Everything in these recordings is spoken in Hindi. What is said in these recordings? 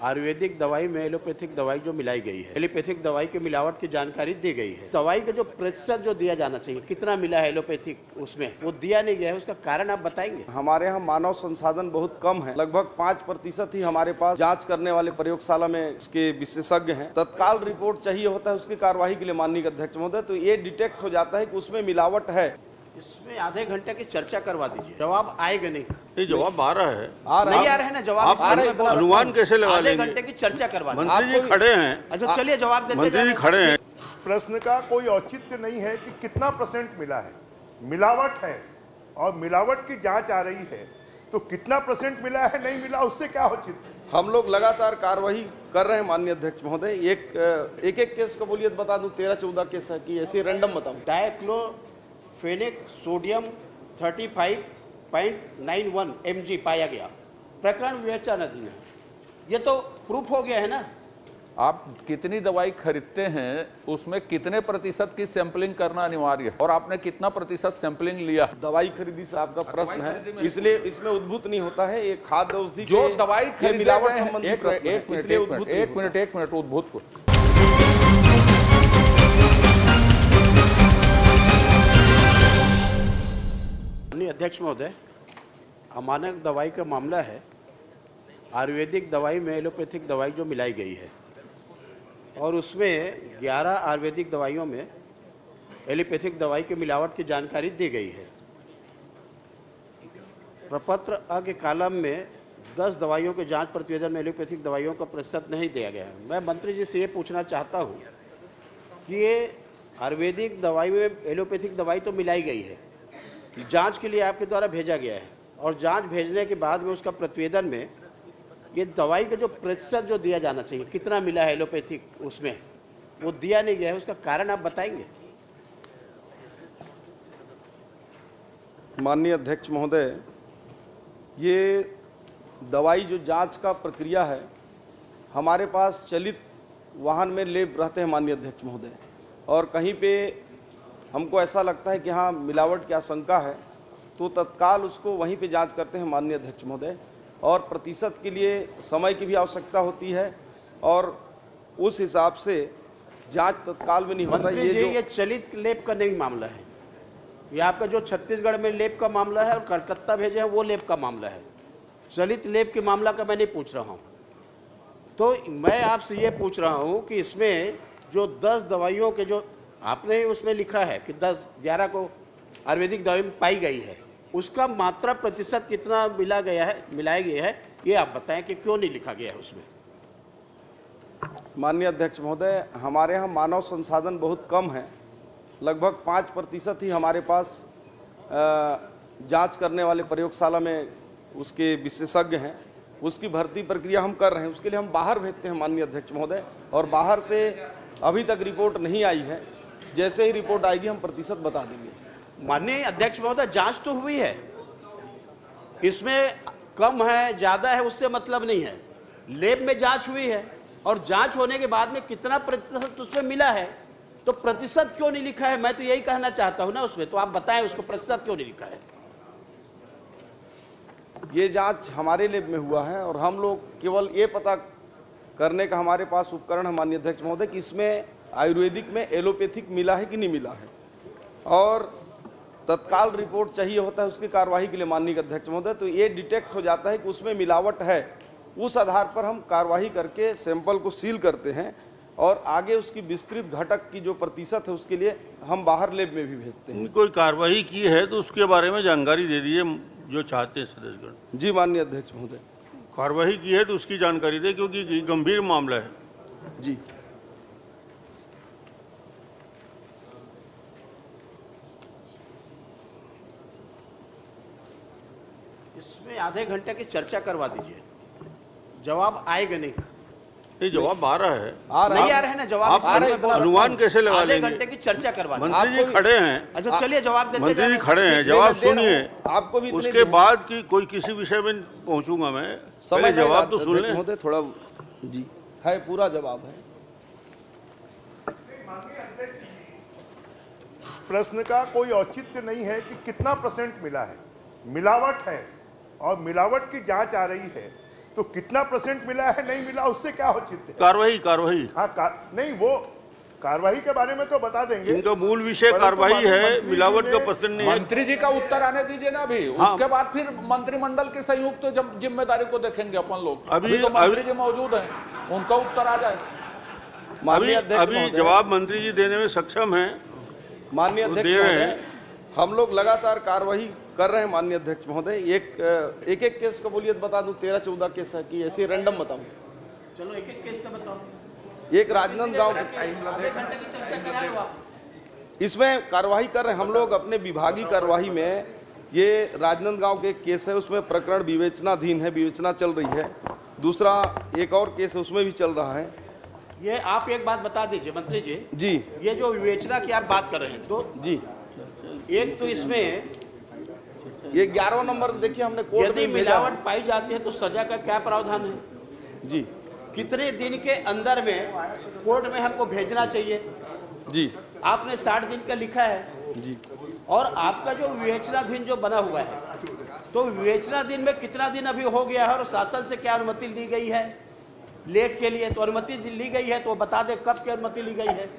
आयुर्वेदिक दवाई में एलोपैथिक दवाई जो मिलाई गई है, एलोपैथिक दवाई की मिलावट की जानकारी दी गई है। दवाई का जो प्रतिशत जो दिया जाना चाहिए, कितना मिला है एलोपैथिक उसमें, वो दिया नहीं गया है। उसका कारण आप बताएंगे? हमारे यहाँ मानव संसाधन बहुत कम है, लगभग 5% ही हमारे पास जांच करने वाले प्रयोगशाला में उसके विशेषज्ञ हैं। तत्काल रिपोर्ट चाहिए होता है उसकी कार्यवाही के लिए माननीय अध्यक्ष महोदय, तो ये डिटेक्ट हो जाता है कि उसमें मिलावट है। इसमें आधे घंटे की चर्चा करवा दीजिए, जवाब आएगा नहीं। ये जवाब आ रहा है, नहीं आ रहा है ना जवाब? आप अनुमान कैसे लगा आधे लेंगे? घंटे की चर्चा करवा दीजिए। मंत्री जी खड़े हैं। अच्छा चलिए जवाब देते मंत्री जी खड़े हैं। प्रश्न का कोई औचित्य नहीं है कि कितना % मिला है। मिलावट है और मिलावट की जांच आ रही है, तो कितना % मिला है नहीं मिला उससे क्या औचित्य? हम लोग लगातार कार्यवाही कर रहे हैं माननीय अध्यक्ष महोदय। एक केस का बोलिए बता दूं, 13-14 केस है कि ऐसे रैंडम बताऊं? डाइक्लोफेनिक सोडियम 35.91 mg पाया गया, प्रकरण विवेचनाधीन है। ये तो प्रूफ हो गया है ना। आप कितनी दवाई खरीदते हैं उसमें कितने प्रतिशत की सैंपलिंग करना अनिवार्य है, और आपने कितना प्रतिशत सैंपलिंग लिया? दवाई खरीदी से आपका प्रश्न है, इसलिए इसमें उद्भूत नहीं होता है। एक खाद्य औषधि जो दवाई खरीदे मिलावट गए हैं, संबंधी प्रश्न है, इसलिए उद्भूत नहीं होता। एक मिनट उद्भूत को अध्यक्ष महोदय, अमानक दवाई का मामला है। आयुर्वेदिक दवाई में एलोपैथिक दवाई जो मिलाई गई है, और उसमें 11 आयुर्वेदिक दवाइयों में एलोपैथिक दवाई की मिलावट की जानकारी दी गई है। प्रपत्र अ के कॉलम में 10 दवाइयों के जांच प्रतिवेदन में एलोपैथिक दवाइयों का प्रतिशत नहीं दिया गया है। मैं मंत्री जी से ये पूछना चाहता हूँ कि ये आयुर्वेदिक दवाई में एलोपैथिक दवाई तो मिलाई गई है, जांच के लिए आपके द्वारा भेजा गया है, और जांच भेजने के बाद में उसका प्रतिवेदन में ये दवाई का जो प्रतिशत जो दिया जाना चाहिए, कितना मिला है एलोपैथिक उसमें, वो दिया नहीं गया है। उसका कारण आप बताएंगे? माननीय अध्यक्ष महोदय, ये दवाई जो जांच का प्रक्रिया है, हमारे पास चलित वाहन में लेब रहते हैं माननीय अध्यक्ष महोदय, और कहीं पे हमको ऐसा लगता है कि हाँ मिलावट की आशंका है, तो तत्काल उसको वहीं पे जांच करते हैं माननीय अध्यक्ष महोदय। और प्रतिशत के लिए समय की भी आवश्यकता होती है, और उस हिसाब से जांच तत्काल में नहीं होता। ये चलित लेब का नहीं मामला है, ये आपका जो छत्तीसगढ़ में लेब का मामला है और कलकत्ता भेजे हैं वो लेब का मामला है। चलित लेब के मामला का मैं नहीं पूछ रहा हूँ। तो मैं आपसे ये पूछ रहा हूँ कि इसमें जो 10 दवाइयों के जो आपने उसमें लिखा है कि 10-11 को आयुर्वेदिक दवाई में पाई गई है, उसका मात्रा प्रतिशत कितना मिलाया गया है, ये आप बताएं कि क्यों नहीं लिखा गया है उसमें? माननीय अध्यक्ष महोदय, हमारे यहाँ मानव संसाधन बहुत कम है, लगभग 5% ही हमारे पास जांच करने वाले प्रयोगशाला में उसके विशेषज्ञ हैं। उसकी भर्ती प्रक्रिया हम कर रहे हैं, उसके लिए हम बाहर भेजते हैं माननीय अध्यक्ष महोदय, और बाहर से अभी तक रिपोर्ट नहीं आई है। जैसे ही रिपोर्ट आएगी हम प्रतिशत बता देंगे। माननीय अध्यक्ष महोदय, जांच तो हुई है, इसमें कम है ज्यादा है उससे मतलब नहीं है। लैब में जांच हुई है, और जांच होने के बाद में कितना प्रतिशत उसमें मिला है, तो प्रतिशत क्यों नहीं लिखा है? मैं तो यही कहना चाहता हूं ना उसमें, तो आप बताएं उसको प्रतिशत क्यों नहीं लिखा है? ये जांच हमारे लैब में हुआ है, और हम लोग केवल ये पता करने का हमारे पास उपकरण है माननीय अध्यक्ष महोदय कि इसमें आयुर्वेदिक में एलोपैथिक मिला है कि नहीं मिला है, और तत्काल रिपोर्ट चाहिए होता है उसकी कार्यवाही के लिए माननीय अध्यक्ष महोदय, तो ये डिटेक्ट हो जाता है कि उसमें मिलावट है। उस आधार पर हम कार्यवाही करके सैंपल को सील करते हैं, और आगे उसकी विस्तृत घटक की जो प्रतिशत है उसके लिए हम बाहर लैब में भी भेजते हैं। कोई कार्रवाई की है तो उसके बारे में जानकारी दे दीजिए जो चाहते हैं सदस्यगण। जी माननीय अध्यक्ष महोदय, कार्रवाई की है तो उसकी जानकारी दे, क्योंकि गंभीर मामला है। जी इसमें आधे घंटे की चर्चा करवा दीजिए, जवाब आएगा नहीं। ये जवाब आ रहा है, नहीं आ रहा है ना जवाब? आप अनुमान कैसे लगा लेंगे? आधे घंटे की चर्चा करवा दीजिए। मंत्री जी खड़े हैं। अच्छा चलिए जवाब देते मंत्री जी खड़े हैं, जवाब सुनिए, आपको भी उसके बाद की कोई किसी विषय में पहुंचूंगा मैं। पहले जवाब तो सुन लें महोदय, थोड़ा जी है, पूरा जवाब है। प्रश्न का कोई औचित्य नहीं है कि कितना % मिला है। मिलावट है और मिलावट की जांच आ रही है, तो कितना % मिला है नहीं मिला उससे क्या औचित्य है? कार्रवाई हाँ नहीं, वो कार्रवाई के बारे में तो बता देंगे। इनका मूल विषय परंतु कार्रवाई माननीय है, मंत्री मिलावट जी का ने- पर्सन नहीं है। मंत्री जी का उत्तर आने दीजिए ना अभी, उसके बाद फिर मंत्रिमंडल की संयुक्त जिम्मेदारी को देखेंगे अपन लोग। अभी तो मंत्री जी मौजूद हैं, उनका उत्तर आ जाए। माननीय अध्यक्ष अभी महोदय, जवाब मंत्री जी देने में सक्षम हैं। माननीय वो अध्यक्ष दे रहे महोदय, हैं। हम लोग लगातार कार्यवाही कर रहे हैं। माननीय अध्यक्ष महोदय, एक केस का बोलिए तो बता दूं, 13-14 केस है कि ऐसे रैंडम बताऊं? चलो एक एक केस का बताओ। एक राजनांदगांव आधे घंटे की चर्चा करा लो आप। इसमें कार्यवाही कर रहे हैं हम लोग अपने विभागीय कार्यवाही में। ये राजनांदगांव के एक केस है, उसमें प्रकरण विवेचनाधीन है, विवेचना चल रही है। दूसरा एक और केस है, उसमें भी चल रहा है। ये आप एक बात बता दीजिए मंत्री जी, जी ये जो विवेचना की आप बात कर रहे हैं, तो जी, एक तो इसमें ये 11वां नंबर देखिए, हमने कोर्ट यदि में भेजा मिलावट पाई जाती है तो सजा का क्या प्रावधान है? है। जी कितने दिन के अंदर में कोर्ट में हमको भेजना चाहिए? जी आपने 60 दिन का लिखा है जी। और आपका जो विवेचनाधीन जो बना हुआ है, तो विवेचनाधीन में कितना दिन अभी हो गया है और शासन से क्या अनुमति ली गई है लेट के लिए? तो अनुमति ली गई है तो बता दे कब की अनुमति ली गई है।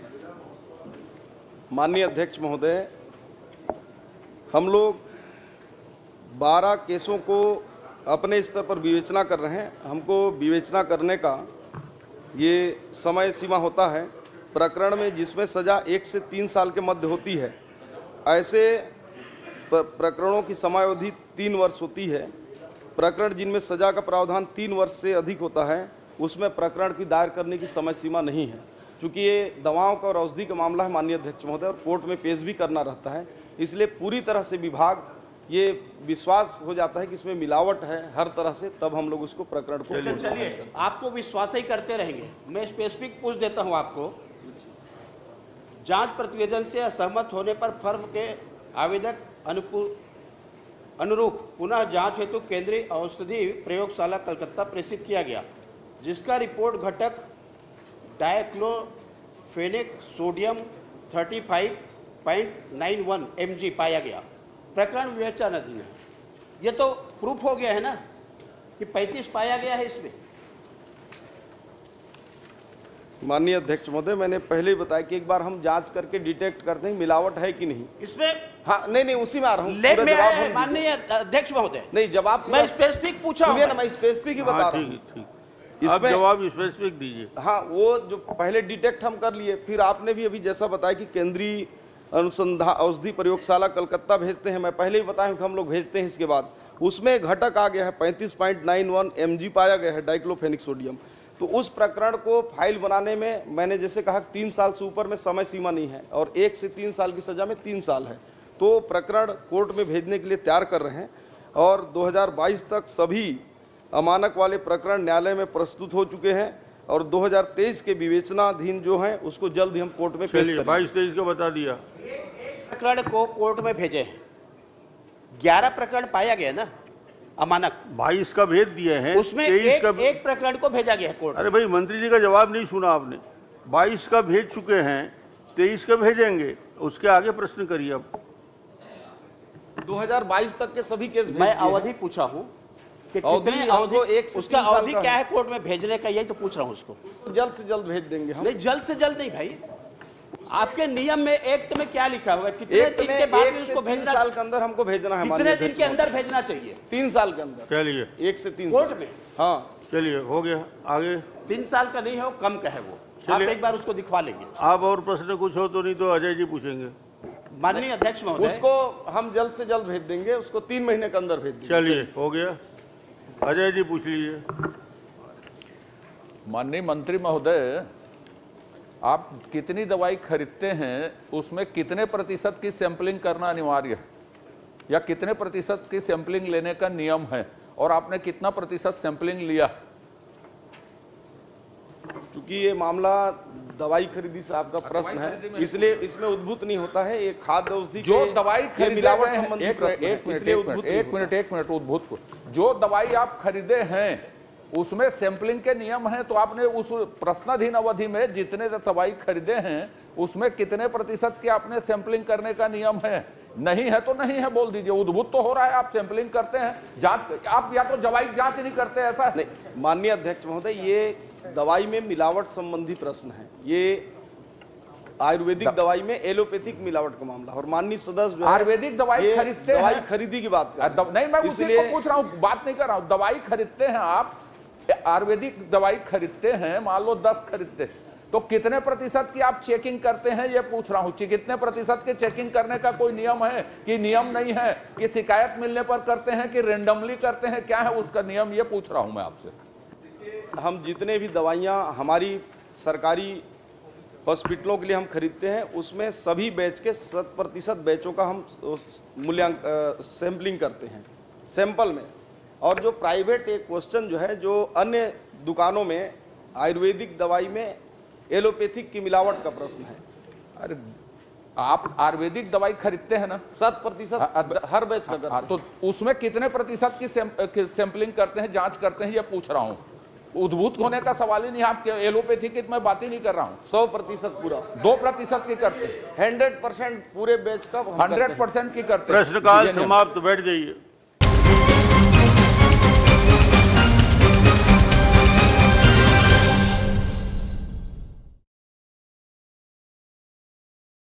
माननीय अध्यक्ष महोदय, हम लोग 12 केसों को अपने स्तर पर विवेचना कर रहे हैं। हमको विवेचना करने का ये समय सीमा होता है। प्रकरण में जिसमें सजा 1 से 3 साल के मध्य होती है, ऐसे प्रकरणों की समयावधि 3 वर्ष होती है। प्रकरण जिनमें सजा का प्रावधान 3 वर्ष से अधिक होता है, उसमें प्रकरण की दायर करने की समय सीमा नहीं है। क्योंकि ये दवाओं का और औषधि का मामला है माननीय अध्यक्ष महोदय, और कोर्ट में पेश भी करना रहता है, इसलिए पूरी तरह से विभाग ये विश्वास हो जाता है कि इसमें मिलावट है हर तरह से, तब हम लोग उसको प्रकरण को चलिए आपको विश्वास ही करते रहेंगे। मैं स्पेसिफिक पूछ देता हूं आपको, जांच प्रतिवेदन से असहमत होने पर फर्म के आवेदक अनुरूप पुनः जांच हेतु केंद्रीय औषधि प्रयोगशाला कलकत्ता प्रेषित किया गया, जिसका रिपोर्ट घटक डायक्लोफेनेक सोडियम 35.91 mg पाया गया। प्रकरण विवेचनाधीन है। ये तो प्रूफ हो गया है ना कि 35 पाया गया है इसमें। माननीय अध्यक्ष महोदय, मैंने पहले ही बताया कि एक बार हम जांच करके डिटेक्ट करते हैं मिलावट है कि नहीं। इसमें हाँ नहीं, उसी में आ रहा हूँ। लेट पूरा में जवाब आया है हम माननीय अध्यक्ष महोदय। नहीं, जवाब मैं स्पेसिफिक पूछा हूं। सुनिए ना, मैं स्पेसिफिक ही बता रहा हूँ। ठीक, आप जवाब स्पेसिफिक दीजिए। हाँ, वो जो पहले डिटेक्ट हम कर लिए, फिर आपने भी अभी जैसा बताया कि केंद्रीय अनुसंधान औषधि प्रयोगशाला कलकत्ता भेजते हैं, मैं पहले ही बताया कि हम लोग भेजते हैं। इसके बाद उसमें घटक आ गया है 35.91 mg पाया गया है डाइक्लोफेनिक सोडियम। तो उस प्रकरण को फाइल बनाने में मैंने जैसे कहा 3 साल से ऊपर में समय सीमा नहीं है, और 1 से 3 साल की सजा में 3 साल है। तो प्रकरण कोर्ट में भेजने के लिए तैयार कर रहे हैं, और 2022 तक सभी अमानक वाले प्रकरण न्यायालय में प्रस्तुत हो चुके हैं, और 2023 के विवेचनाधीन जो हैं उसको जल्द ही हम कोर्ट में पेश करेंगे। 22-23 का बता दिया। प्रकरण को कोर्ट में भेजे हैं, 11 प्रकरण पाया गया ना अमानक, 22 का भेज दिए हैं, उसमें 23 का एक प्रकरण को भेजा गया है कोर्ट। अरे भाई, मंत्री जी का जवाब नहीं सुना आपने। 22 का भेज चुके हैं, 23 का भेजेंगे, उसके आगे प्रश्न करिए। अब 2022 तक के सभी केस भेज मैं दिए हैं। अवधि पूछा हूं कि अवधि कितने हमको अवधि, 1 से उसका 3 साल अवधि का क्या है। है कोर्ट में भेजने का, यही तो पूछ रहा हूं उसको। जल्द से जल्द भेज देंगे हम। नहीं, जल्द से जल्द नहीं भाई, आपके नियम में एक्ट में क्या लिखा हुआ है? कितने एक दिन में के बाद 1 से उसको 3 भेजना? साल के अंदर हमको भेजना है। कितने दिन के अंदर भेजना चाहिए 3 साल के अंदर। चलिए, 1 से 3 कोर्ट साल में? हाँ चलिए, हो गया। आगे 3 साल का नहीं है, वो कम का है वो। आप चलिए। एक बार उसको दिखवा लेंगे आप और प्रश्न कुछ हो तो, नहीं तो अजय जी पूछेंगे। माननीय अध्यक्ष महोदय। उसको हम जल्द से जल्द भेज देंगे, उसको 3 महीने के अंदर भेज देंगे। चलिए, हो गया। अजय जी पूछ लीजिए। माननीय मंत्री महोदय, आप कितनी दवाई खरीदते हैं उसमें कितने प्रतिशत की सैंपलिंग करना अनिवार्य है, या कितने प्रतिशत की सैंपलिंग लेने का नियम है, और आपने कितना प्रतिशत सैंपलिंग लिया? क्योंकि ये मामला दवाई खरीदी से आपका प्रश्न है, इसलिए इसमें उद्भूत नहीं होता है। ये खाद्य औषधि जो के दवाई ये खरीदे मिलावट गए हैं- संबंधी एक प्रश्न है, मिनट, इसलिए एक उद्भूत मिनट, एक मिनट उद्भूत को, जो दवाई आप खरीदे हैं उसमें सैंपलिंग के नियम हैं, तो आपने उस प्रश्नाधीन अवधि में जितने दवाई खरीदे हैं उसमें कितने प्रतिशत की आपने सैंपलिंग करने का नियम है? नहीं है तो नहीं है बोल दीजिए। उद्भूत तो हो रहा है, आप सैंपलिंग करते हैं, जांच, आप या तो दवाई जांच नहीं करते, ऐसा नहीं, माननीय अध्यक्ष महोदय, ये दवाई में मिलावट संबंधी प्रश्न है। ये आयुर्वेदिक दवाई में एलोपैथिक मिलावट का मामला, और माननीय सदस्य जो है आयुर्वेदिक दवाई खरीदते दवाई हैं, खरीदी की बात कर रहे हैं। नहीं, मैं उसी को पूछ रहा हूं, बात नहीं कर रहा हूं। दवाई खरीदते हैं आप, आयुर्वेदिक दवाई खरीदते हैं, मान लो 10 खरीदते, तो कितने प्रतिशत की आप चेकिंग करते हैं ये पूछ रहा हूं। कितने प्रतिशत की चेकिंग करने का कोई नियम है कि नियम नहीं है, कि शिकायत मिलने पर करते हैं कि रेंडमली करते हैं, क्या है उसका नियम, ये पूछ रहा हूं मैं आपसे। हम जितने भी दवाइयाँ हमारी सरकारी हॉस्पिटलों के लिए हम खरीदते हैं, उसमें सभी बैच के 100% बैचों का हम सैम्पलिंग करते हैं सैंपल में। और जो प्राइवेट एक क्वेश्चन जो है, जो अन्य दुकानों में आयुर्वेदिक दवाई में एलोपैथिक की मिलावट का प्रश्न है। अरे आप आयुर्वेदिक दवाई खरीदते हैं ना? 7% हर बैच का करते हैं। तो उसमें कितने प्रतिशत की सैंपलिंग करते हैं, जांच करते हैं, ये पूछ रहा हूं। उद्भूत होने का सवाल ही नहीं, आप एलोपैथी की मैं बात ही नहीं कर रहा हूं। 100% पूरा, 2% की करते हैं, 100% पूरे बैच का 100% की करते हैं। प्रश्नकाल समाप्त, बैठ जाइए।